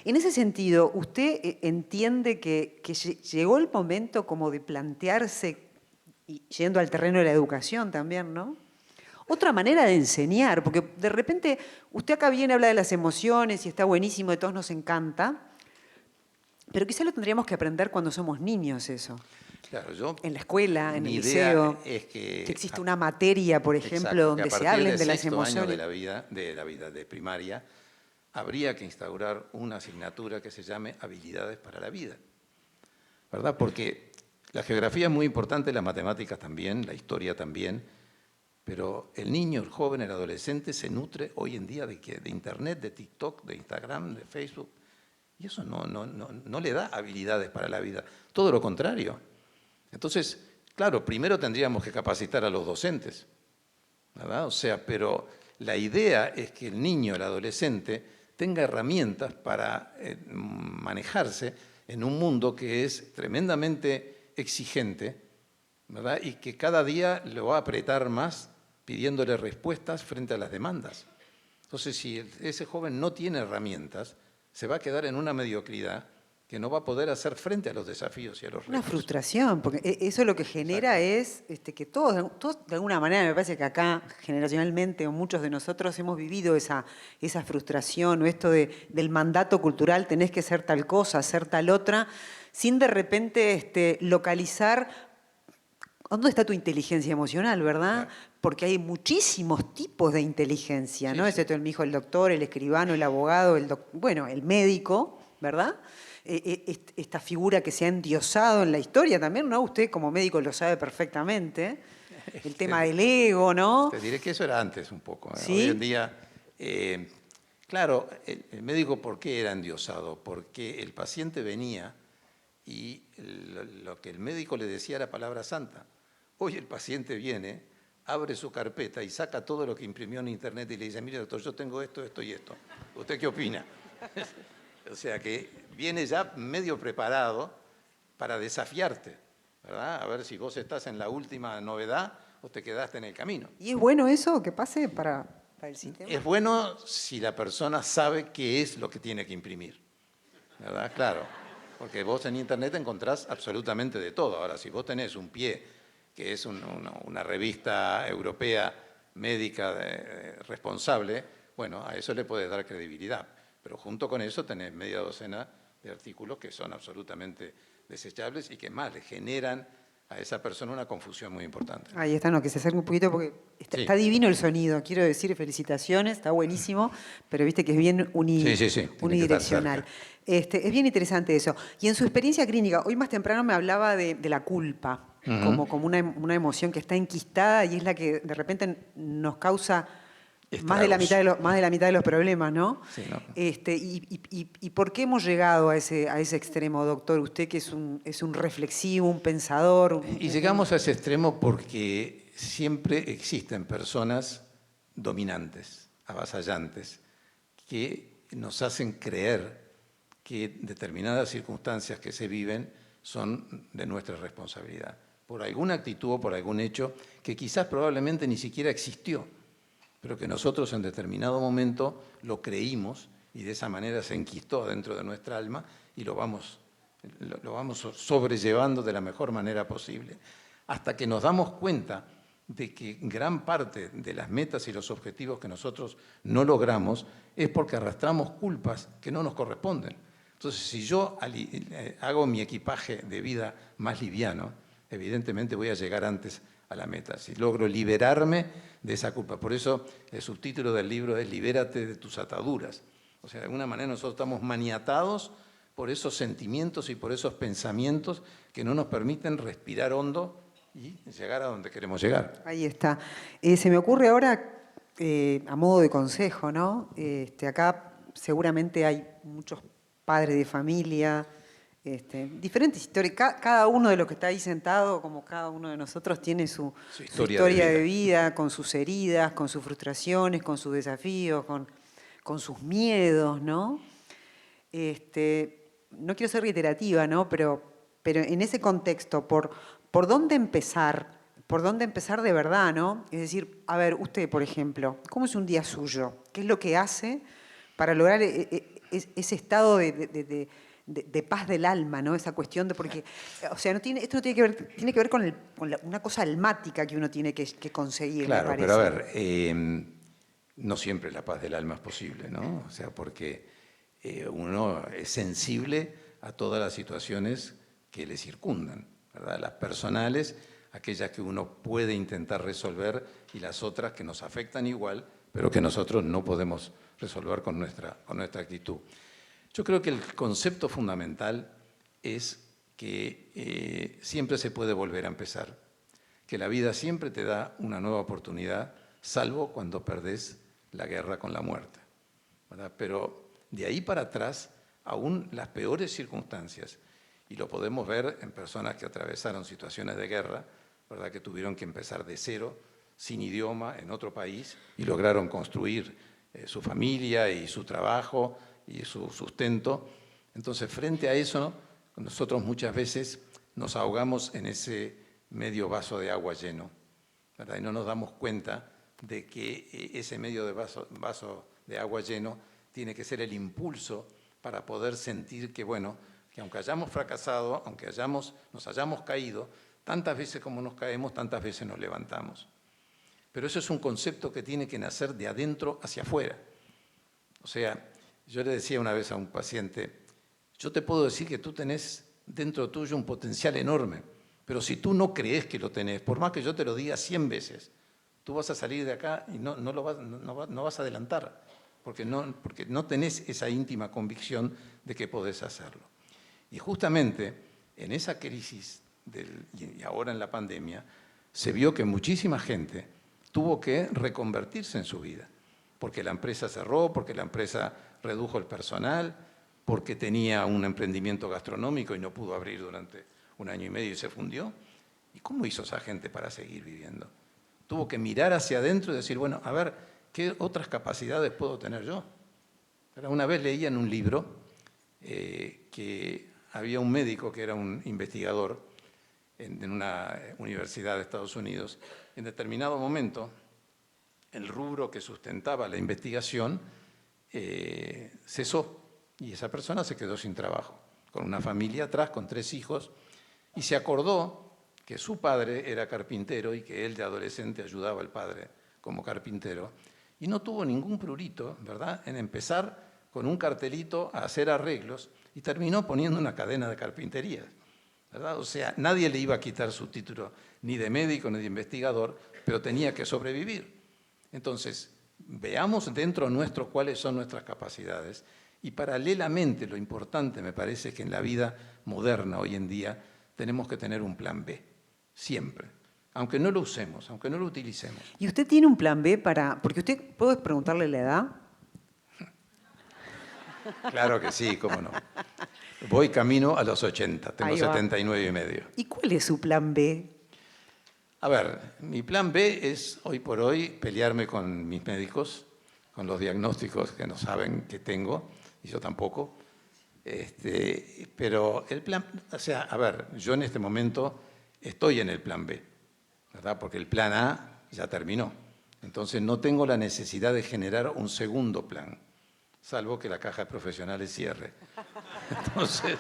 En ese sentido, ¿usted entiende que llegó el momento como de plantearse, y yendo al terreno de la educación también, ¿no? Otra manera de enseñar, porque de repente usted acá viene, habla de las emociones y está buenísimo, de todos nos encanta, pero quizá lo tendríamos que aprender cuando somos niños eso. Claro, yo, En la escuela, en el mi idea liceo, es que existe una materia, por ejemplo, exacto, que a donde se partir hablen del de las sexto año emociones. de la vida de primaria, habría que instaurar una asignatura que se llame habilidades para la vida, ¿verdad? Porque la geografía es muy importante, las matemáticas también, la historia también, pero el niño, el joven, el adolescente se nutre hoy en día de Internet, de TikTok, de Instagram, de Facebook, y eso no le da habilidades para la vida, todo lo contrario. Entonces, claro, primero tendríamos que capacitar a los docentes, ¿verdad? O sea, pero la idea es que el niño, el adolescente, tenga herramientas para manejarse en un mundo que es tremendamente exigente, ¿verdad? Y que cada día lo va a apretar más pidiéndole respuestas frente a las demandas. Entonces, si ese joven no tiene herramientas, se va a quedar en una mediocridad que no va a poder hacer frente a los desafíos y a los retos. Una frustración, porque eso lo que genera es que todos de alguna manera, me parece que acá generacionalmente o muchos de nosotros hemos vivido esa frustración o esto del mandato cultural, tenés que ser tal cosa, hacer tal otra, sin de repente localizar dónde está tu inteligencia emocional, ¿verdad? Claro. Porque hay muchísimos tipos de inteligencia, Sí, ¿no? sí. Ese me dijo el doctor, el escribano, el abogado, bueno, el médico, ¿verdad? Esta figura que se ha endiosado en la historia también, ¿no? Usted como médico lo sabe perfectamente. El tema del ego, ¿no? Te diré que eso era antes un poco. ¿Sí? Hoy en día, claro, el médico, ¿por qué era endiosado? Porque el paciente venía y lo que el médico le decía era palabra santa. Hoy el paciente viene, abre su carpeta y saca todo lo que imprimió en internet y le dice, mire doctor, yo tengo esto, esto y esto. ¿Usted qué opina? O sea que viene ya medio preparado para desafiarte, ¿verdad? A ver si vos estás en la última novedad o te quedaste en el camino. ¿Y es bueno eso que pase para el sistema? Es bueno si la persona sabe qué es lo que tiene que imprimir, ¿verdad? Claro, porque vos en internet encontrás absolutamente de todo. Ahora, si vos tenés un pie, que es una revista europea médica responsable, bueno, a eso le podés dar credibilidad. Pero junto con eso tenés media docena de artículos que son absolutamente desechables y que más le generan a esa persona una confusión muy importante. Ahí está, no, que se acerque un poquito porque Sí. está divino el sonido, quiero decir, felicitaciones, está buenísimo, pero viste que es bien Sí, sí, tiene que estar unidireccional. cerca. Es bien interesante eso. Y en su experiencia clínica, hoy más temprano me hablaba de la culpa, Ujú. como una emoción que está enquistada y es la que de repente nos causa más de la mitad Estragos. más de la mitad de los problemas, ¿no? Sí, ¿no? Y por qué hemos llegado a ese extremo, doctor? Usted que es un reflexivo, un pensador. Y llegamos a ese extremo porque siempre existen personas dominantes, avasallantes, que nos hacen creer que determinadas circunstancias que se viven son de nuestra responsabilidad, por alguna actitud o por algún hecho que quizás probablemente ni siquiera existió, pero que nosotros en determinado momento lo creímos y de esa manera se enquistó dentro de nuestra alma y lo vamos sobrellevando de la mejor manera posible, hasta que nos damos cuenta de que gran parte de las metas y los objetivos que nosotros no logramos es porque arrastramos culpas que no nos corresponden. Entonces, si yo hago mi equipaje de vida más liviano, evidentemente voy a llegar antes a la meta, si logro liberarme de esa culpa. Por eso el subtítulo del libro es Libérate de tus ataduras. O sea, de alguna manera nosotros estamos maniatados por esos sentimientos y por esos pensamientos que no nos permiten respirar hondo y llegar a donde queremos llegar. Ahí está. Se me ocurre ahora, a modo de consejo, ¿no? Acá seguramente hay muchos padres de familia, diferentes historias. Cada uno de los que está ahí sentado, como cada uno de nosotros, tiene su historia de vida, con sus heridas, con sus frustraciones, con sus desafíos, con sus miedos, ¿no? No quiero ser reiterativa, ¿no? Pero en ese contexto, ¿por dónde empezar? ¿Por dónde empezar de verdad, no? Es decir, a ver, usted, por ejemplo, ¿cómo es un día suyo? ¿Qué es lo que hace para lograr ese estado de paz del alma, ¿no? Esa cuestión de, porque, o sea, esto no tiene que ver, tiene que ver con una cosa almática que uno tiene que conseguir, Claro, me parece. pero a ver, no siempre la paz del alma es posible, ¿no? O sea, porque uno es sensible a todas las situaciones que le circundan, ¿verdad? Las personales, aquellas que uno puede intentar resolver y las otras que nos afectan igual, pero que nosotros no podemos resolver con nuestra actitud. Yo creo que el concepto fundamental es que siempre se puede volver a empezar, que la vida siempre te da una nueva oportunidad, salvo cuando perdés la guerra con la muerte, ¿verdad? Pero de ahí para atrás, aún las peores circunstancias, y lo podemos ver en personas que atravesaron situaciones de guerra, ¿verdad? Que tuvieron que empezar de cero, sin idioma, en otro país, y lograron construir su familia y su trabajo y su sustento. Entonces, frente a eso, nosotros muchas veces nos ahogamos en ese medio vaso de agua lleno, ¿verdad? Y no nos damos cuenta de que ese medio de vaso de agua lleno tiene que ser el impulso para poder sentir que, bueno, que aunque hayamos fracasado, aunque nos hayamos caído, tantas veces como nos caemos, tantas veces nos levantamos. Pero eso es un concepto que tiene que nacer de adentro hacia afuera. O sea, yo le decía una vez a un paciente, yo te puedo decir que tú tenés dentro tuyo un potencial enorme, pero si tú no crees que lo tenés, por más que yo te lo diga 100 veces, tú vas a salir de acá y no vas a adelantar, porque no tenés esa íntima convicción de que podés hacerlo. Y justamente en esa crisis y ahora en la pandemia, se vio que muchísima gente tuvo que reconvertirse en su vida, porque la empresa cerró, porque la empresa redujo el personal, porque tenía un emprendimiento gastronómico y no pudo abrir durante 1 año y medio y se fundió. ¿Y cómo hizo esa gente para seguir viviendo? Tuvo que mirar hacia adentro y decir, bueno, a ver, ¿qué otras capacidades puedo tener yo? Pero una vez leía en un libro que había un médico que era un investigador en una universidad de Estados Unidos. En determinado momento, el rubro que sustentaba la investigación cesó y esa persona se quedó sin trabajo, con una familia atrás, con 3 hijos, y se acordó que su padre era carpintero y que él de adolescente ayudaba al padre como carpintero, y no tuvo ningún prurito, ¿verdad?, en empezar con un cartelito a hacer arreglos y terminó poniendo una cadena de carpinterías, ¿verdad? O sea, nadie le iba a quitar su título ni de médico ni de investigador, pero tenía que sobrevivir. Entonces, veamos dentro nuestro cuáles son nuestras capacidades y paralelamente lo importante me parece que en la vida moderna hoy en día tenemos que tener un plan B, siempre, aunque no lo usemos, aunque no lo utilicemos. ¿Y usted tiene un plan B para...? Porque usted, ¿puedo preguntarle la edad? Claro que sí, cómo no. Voy camino a los 80, tengo Ahí va. 79 y medio. ¿Y cuál es su plan B? A ver, mi plan B es hoy por hoy pelearme con mis médicos, con los diagnósticos que no saben que tengo, y yo tampoco. Pero el plan, o sea, a ver, yo en este momento estoy en el plan B, ¿verdad? Porque el plan A ya terminó. Entonces no tengo la necesidad de generar un segundo plan, salvo que la caja de profesionales cierre. Entonces,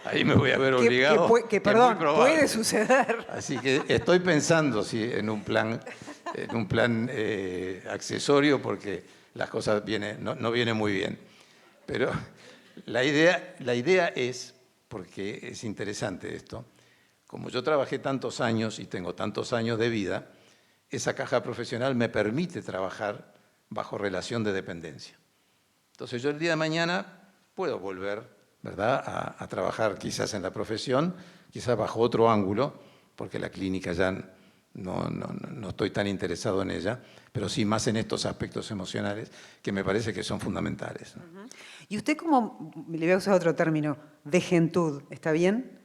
ahí me voy a ver obligado. Perdón, es muy probable. puede suceder. Así que estoy pensando sí, en un plan accesorio porque las cosas no vienen muy bien. Pero la idea es, porque es interesante esto, como yo trabajé tantos años y tengo tantos años de vida, esa caja profesional me permite trabajar bajo relación de dependencia. Entonces yo el día de mañana puedo volver, ¿verdad?, a trabajar quizás en la profesión, quizás bajo otro ángulo, porque la clínica ya no estoy tan interesado en ella, pero sí más en estos aspectos emocionales que me parece que son fundamentales, ¿no? ¿Y usted cómo, le voy a usar otro término, de gentud, ¿está bien?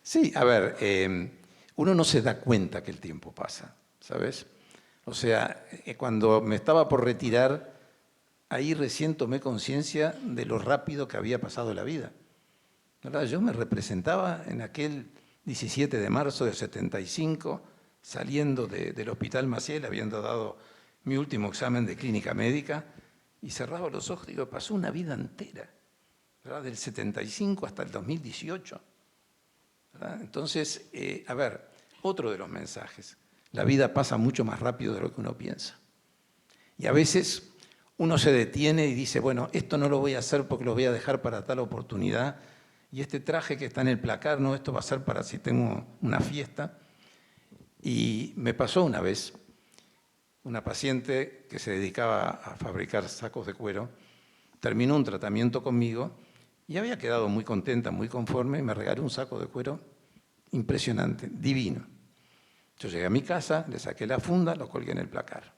Sí, a ver, uno no se da cuenta que el tiempo pasa, ¿sabes? O sea, cuando me estaba por retirar, ahí recién tomé conciencia de lo rápido que había pasado la vida, ¿verdad? Yo me representaba en aquel 17 de marzo de 75, saliendo del Hospital Maciel, habiendo dado mi último examen de clínica médica, y cerraba los ojos y digo, pasó una vida entera, ¿verdad? Del 75 hasta el 2018. ¿Verdad? Entonces, a ver, otro de los mensajes, la vida pasa mucho más rápido de lo que uno piensa. Y a veces uno se detiene y dice, bueno, esto no lo voy a hacer porque lo voy a dejar para tal oportunidad, y este traje que está en el placar, no, esto va a ser para si tengo una fiesta. Y me pasó una vez, una paciente que se dedicaba a fabricar sacos de cuero, terminó un tratamiento conmigo y había quedado muy contenta, muy conforme, y me regaló un saco de cuero impresionante, divino. Yo llegué a mi casa, le saqué la funda, lo colgué en el placar.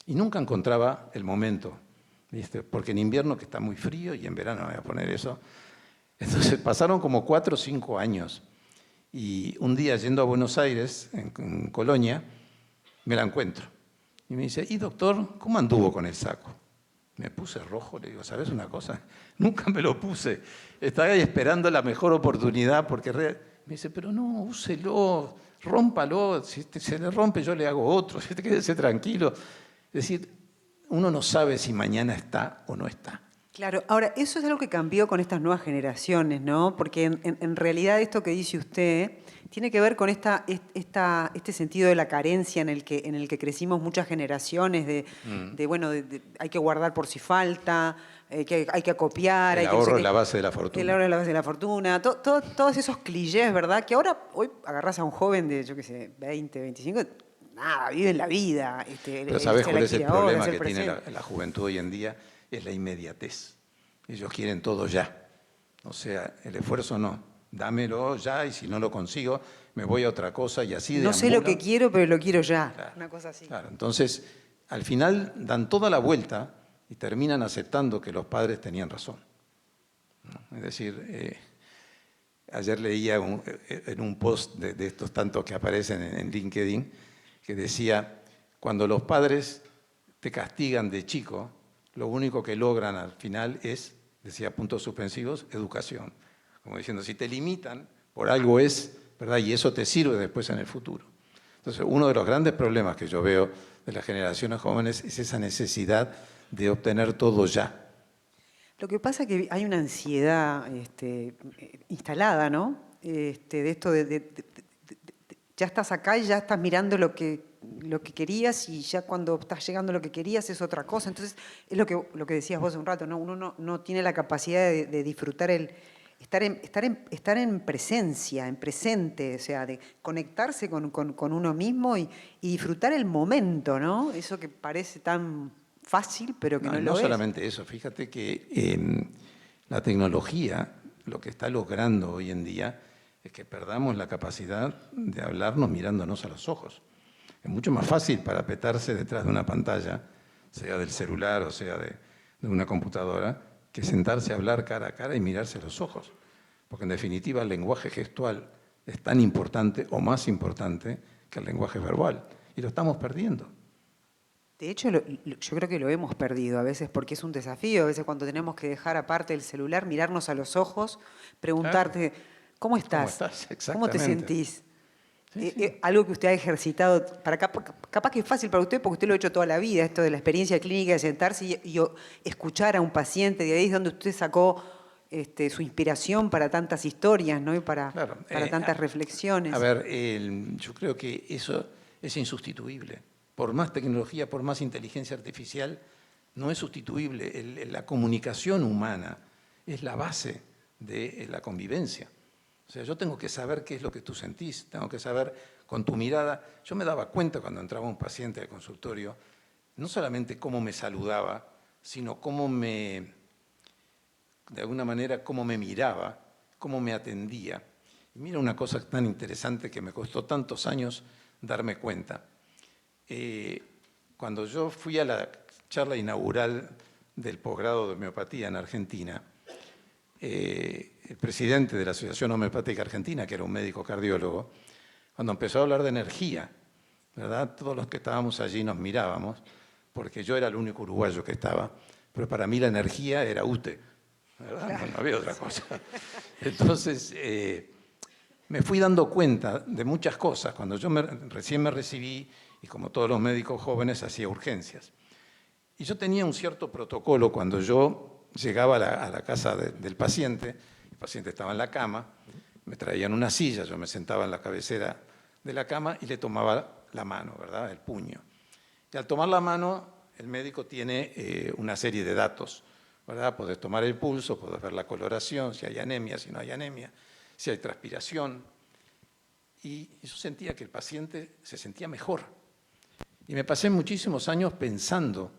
Y nunca encontraba el momento, ¿viste? Porque en invierno que está muy frío y en verano me voy a poner eso. Entonces pasaron como 4 o 5 años y un día yendo a Buenos Aires, en Colonia, me la encuentro. Y me dice, ¿y doctor, cómo anduvo con el saco? Me puse rojo, le digo, ¿sabes una cosa? Nunca me lo puse. Estaba ahí esperando la mejor oportunidad porque me dice, pero no, úselo, rómpalo. Si se le rompe yo le hago otro, quédese tranquilo. Es decir, uno no sabe si mañana está o no está. Claro, ahora, eso es algo que cambió con estas nuevas generaciones, ¿no? Porque en realidad esto que dice usted tiene que ver con este sentido de la carencia en el que crecimos muchas generaciones, hay que guardar por si falta, que hay que acopiar. El hay que, ahorro es la base de la fortuna. El ahorro es la base de la fortuna. Todos esos clichés, ¿verdad? Que ahora, hoy agarrás a un joven de, yo qué sé, 20, 25, nada, viven la vida. Pero ¿sabes cuál es el problema que tiene presente. la juventud hoy en día? Es la inmediatez. Ellos quieren todo ya. O sea, el esfuerzo no. Dámelo ya y si no lo consigo, me voy a otra cosa y así No sé lo que quiero, pero lo quiero ya. Claro, una cosa así. Claro. Entonces, al final dan toda la vuelta y terminan aceptando que los padres tenían razón. ¿No? Es decir, ayer leía en un post de estos tantos que aparecen en LinkedIn que decía, cuando los padres te castigan de chico, lo único que logran al final es, decía puntos suspensivos, educación. Como diciendo, si te limitan, por algo es, ¿verdad? Y eso te sirve después en el futuro. Entonces, uno de los grandes problemas que yo veo de las generaciones jóvenes es esa necesidad de obtener todo ya. Lo que pasa es que hay una ansiedad instalada, ¿no? De esto ya estás acá y ya estás mirando lo que querías y ya cuando estás llegando a lo que querías es otra cosa. Entonces, es lo que decías vos hace un rato, ¿no? Uno no tiene la capacidad de disfrutar estar en presencia, en presente, o sea, de conectarse con uno mismo y disfrutar el momento, ¿no? Eso que parece tan fácil, pero que no lo no es. solamente eso, fíjate que la tecnología lo que está logrando hoy en día es que perdamos la capacidad de hablarnos mirándonos a los ojos. Es mucho más fácil parapetarse detrás de una pantalla, sea del celular o sea de una computadora, que sentarse a hablar cara a cara y mirarse a los ojos. Porque en definitiva el lenguaje gestual es tan importante o más importante que el lenguaje verbal. Y lo estamos perdiendo. De hecho, yo creo que lo hemos perdido a veces porque es un desafío. A veces cuando tenemos que dejar aparte el celular, mirarnos a los ojos, preguntarte, Claro. ¿cómo estás? ¿Cómo estás? ¿Cómo te Exactamente. sentís? Sí. Algo que usted ha ejercitado, capaz que es fácil para usted porque usted lo ha hecho toda la vida, esto de la experiencia clínica, de sentarse y escuchar a un paciente, de ahí es donde usted sacó su inspiración para tantas historias, ¿no? Y para tantas reflexiones. A ver, yo creo que eso es insustituible. Por más tecnología, por más inteligencia artificial, no es sustituible. La comunicación humana es la base de la convivencia. O sea, yo tengo que saber qué es lo que tú sentís, tengo que saber con tu mirada. Yo me daba cuenta cuando entraba un paciente al consultorio, no solamente cómo me saludaba, sino de alguna manera, cómo me miraba, cómo me atendía. Y mira una cosa tan interesante que me costó tantos años darme cuenta. Cuando yo fui a la charla inaugural del posgrado de homeopatía en Argentina, el presidente de la Asociación Homeopática Argentina, que era un médico cardiólogo, cuando empezó a hablar de energía, ¿verdad? Todos los que estábamos allí nos mirábamos, porque yo era el único uruguayo que estaba, pero para mí la energía era UTE, ¿verdad? Claro. No había otra cosa. Entonces, me fui dando cuenta de muchas cosas. Cuando yo recién me recibí, y como todos los médicos jóvenes, hacía urgencias. Y yo tenía un cierto protocolo cuando yo llegaba a la casa del paciente, el paciente estaba en la cama, me traían una silla, yo me sentaba en la cabecera de la cama y le tomaba la mano, ¿verdad? El puño. Y al tomar la mano, el médico tiene una serie de datos, ¿verdad? Podés tomar el pulso, podés ver la coloración, si hay anemia, si no hay anemia, si hay transpiración. Y yo sentía que el paciente se sentía mejor. Y me pasé muchísimos años pensando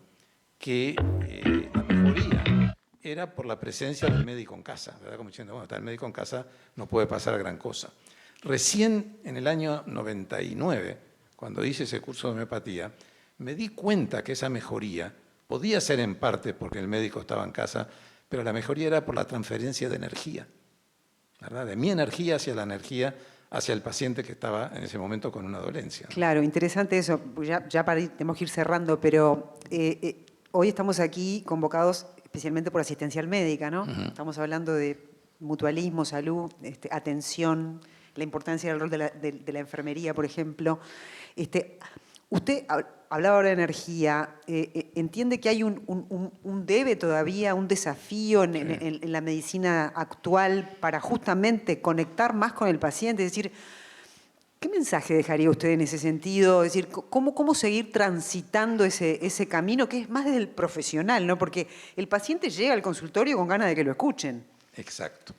que la mejoría era por la presencia del médico en casa, ¿verdad? Como diciendo, bueno, está el médico en casa, no puede pasar gran cosa. Recién en el año 99, cuando hice ese curso de homeopatía, me di cuenta que esa mejoría podía ser en parte porque el médico estaba en casa, pero la mejoría era por la transferencia de energía, ¿verdad? De mi energía hacia la energía hacia el paciente que estaba en ese momento con una dolencia, ¿no? Claro, interesante eso. Ya tenemos que ir cerrando, pero hoy estamos aquí convocados especialmente por asistencial médica, ¿no? Estamos hablando de mutualismo, salud, atención, la importancia del rol de la enfermería, por ejemplo. Usted hablaba ahora de energía. ¿Entiende que hay un debe todavía, un desafío en la medicina actual para justamente conectar más con el paciente? Es decir, ¿qué mensaje dejaría usted en ese sentido? Es decir, ¿cómo seguir transitando ese camino que es más del profesional, ¿no? Porque el paciente llega al consultorio con ganas de que lo escuchen. Exacto.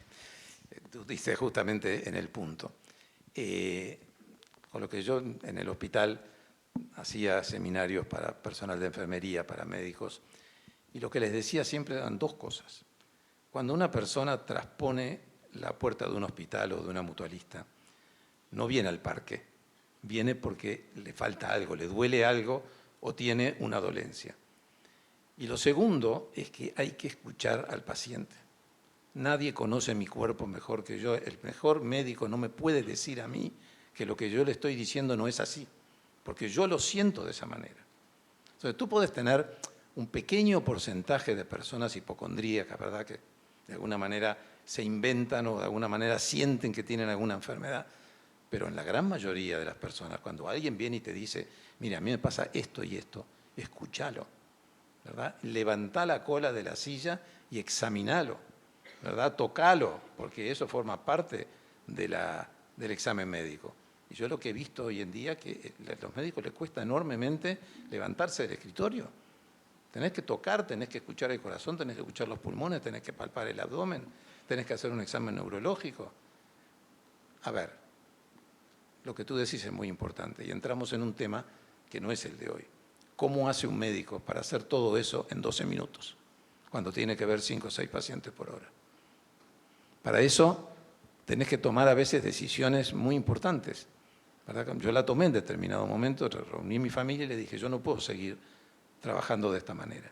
Tú dices justamente en el punto. Con lo que yo en el hospital hacía seminarios para personal de enfermería, para médicos, y lo que les decía siempre eran dos cosas. Cuando una persona transpone la puerta de un hospital o de una mutualista, no viene al parque, viene porque le falta algo, le duele algo o tiene una dolencia. Y lo segundo es que hay que escuchar al paciente. Nadie conoce mi cuerpo mejor que yo. El mejor médico no me puede decir a mí que lo que yo le estoy diciendo no es así, porque yo lo siento de esa manera. Entonces, tú puedes tener un pequeño porcentaje de personas hipocondríacas, ¿verdad?, que de alguna manera se inventan o de alguna manera sienten que tienen alguna enfermedad. Pero en la gran mayoría de las personas, cuando alguien viene y te dice, mira, a mí me pasa esto y esto, escúchalo, ¿verdad? Levantá la cola de la silla y examinalo, ¿verdad? Tocalo, porque eso forma parte del examen médico. Y yo lo que he visto hoy en día que a los médicos les cuesta enormemente levantarse del escritorio. Tenés que tocar, tenés que escuchar el corazón, tenés que escuchar los pulmones, tenés que palpar el abdomen, tenés que hacer un examen neurológico. A ver, lo que tú decís es muy importante y entramos en un tema que no es el de hoy. ¿Cómo hace un médico para hacer todo eso en 12 minutos, cuando tiene que ver 5 o 6 pacientes por hora? Para eso tenés que tomar a veces decisiones muy importantes, ¿verdad? Yo la tomé en determinado momento, reuní a mi familia y le dije, yo no puedo seguir trabajando de esta manera.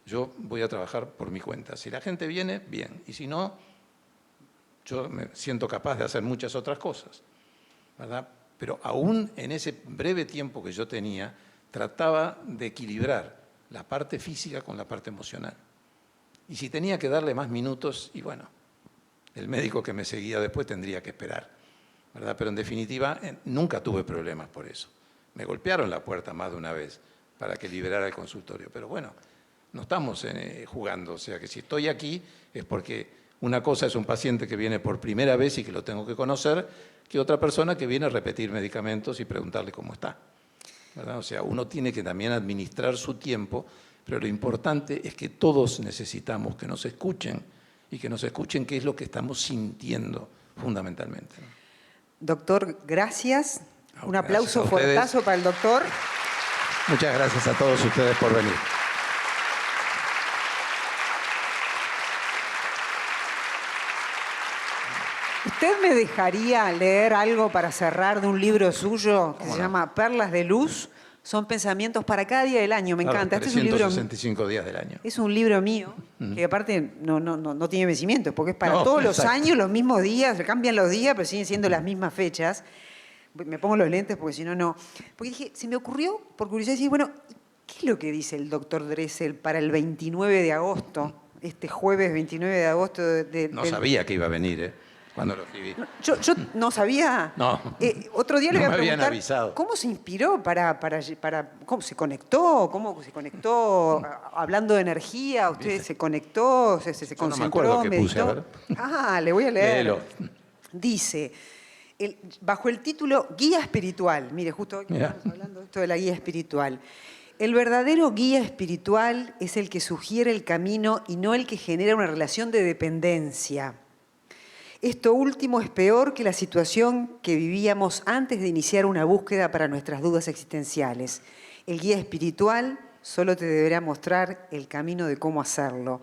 Yo voy a trabajar por mi cuenta. Si la gente viene, bien. Y si no, yo me siento capaz de hacer muchas otras cosas, ¿verdad? Pero aún en ese breve tiempo que yo tenía, trataba de equilibrar la parte física con la parte emocional. Y si tenía que darle más minutos, y bueno, el médico que me seguía después tendría que esperar, ¿verdad? Pero en definitiva, nunca tuve problemas por eso. Me golpearon la puerta más de una vez para que liberara el consultorio. Pero bueno, no estamos jugando. O sea que si estoy aquí es porque una cosa es un paciente que viene por primera vez y que lo tengo que conocer, que otra persona que viene a repetir medicamentos y preguntarle cómo está, ¿verdad? O sea, uno tiene que también administrar su tiempo, pero lo importante es que todos necesitamos que nos escuchen y que nos escuchen qué es lo que estamos sintiendo fundamentalmente. Doctor, gracias. Un Gracias aplauso a ustedes. fuertazo para el doctor. Muchas gracias a todos ustedes por venir. ¿Usted me dejaría leer algo para cerrar de un libro suyo que se llama Perlas de Luz? Son pensamientos para cada día del año. Me encanta. Este es un libro, 365 días del año. es un libro mío, que aparte no tiene vencimiento, porque es para No, todos los exacto. años, los mismos días, se cambian los días, pero siguen siendo las mismas fechas. Me pongo los lentes porque si no, no. Porque dije, se me ocurrió, por curiosidad, decir, bueno, ¿qué es lo que dice el doctor Dressel para el 29 de agosto? Este jueves 29 de agosto No sabía que iba a venir, cuando lo escribí. Yo no sabía. No. Otro día le No voy a me habían preguntar avisado. cómo se inspiró cómo se conectó, hablando de energía, usted ¿Viste? se conectó, se Yo no me concentró, acuerdo qué puse, meditó. a ver. Ah, le voy a leer. Léelo. Dice, bajo el título Guía Espiritual, mire, justo hoy que Mirá. estamos hablando de esto de la guía espiritual. El verdadero guía espiritual es el que sugiere el camino y no el que genera una relación de dependencia. Esto último es peor que la situación que vivíamos antes de iniciar una búsqueda para nuestras dudas existenciales. El guía espiritual solo te deberá mostrar el camino de cómo hacerlo.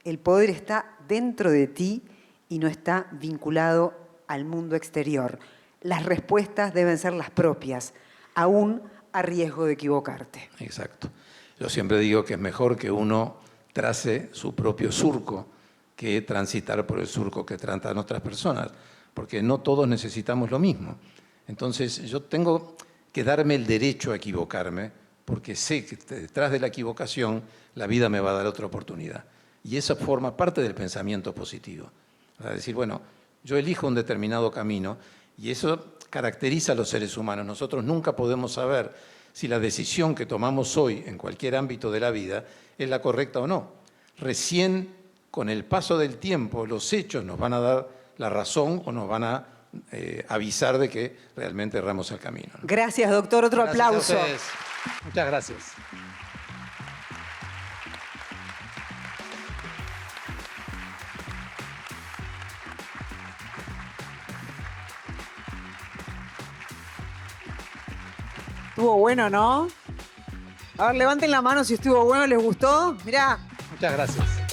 El poder está dentro de ti y no está vinculado al mundo exterior. Las respuestas deben ser las propias, aún a riesgo de equivocarte. Exacto. Yo siempre digo que es mejor que uno trace su propio surco que transitar por el surco que tratan otras personas, porque no todos necesitamos lo mismo. Entonces yo tengo que darme el derecho a equivocarme, porque sé que detrás de la equivocación la vida me va a dar otra oportunidad. Y eso forma parte del pensamiento positivo. Es decir, bueno, yo elijo un determinado camino y eso caracteriza a los seres humanos. Nosotros nunca podemos saber si la decisión que tomamos hoy en cualquier ámbito de la vida es la correcta o no. Recién con el paso del tiempo, los hechos nos van a dar la razón o nos van a avisar de que realmente erramos el camino, ¿no? Gracias, doctor. Otro Gracias a aplauso. ustedes. Muchas gracias. Estuvo bueno, ¿no? A ver, levanten la mano si estuvo bueno, ¿les gustó? Mirá. Muchas gracias.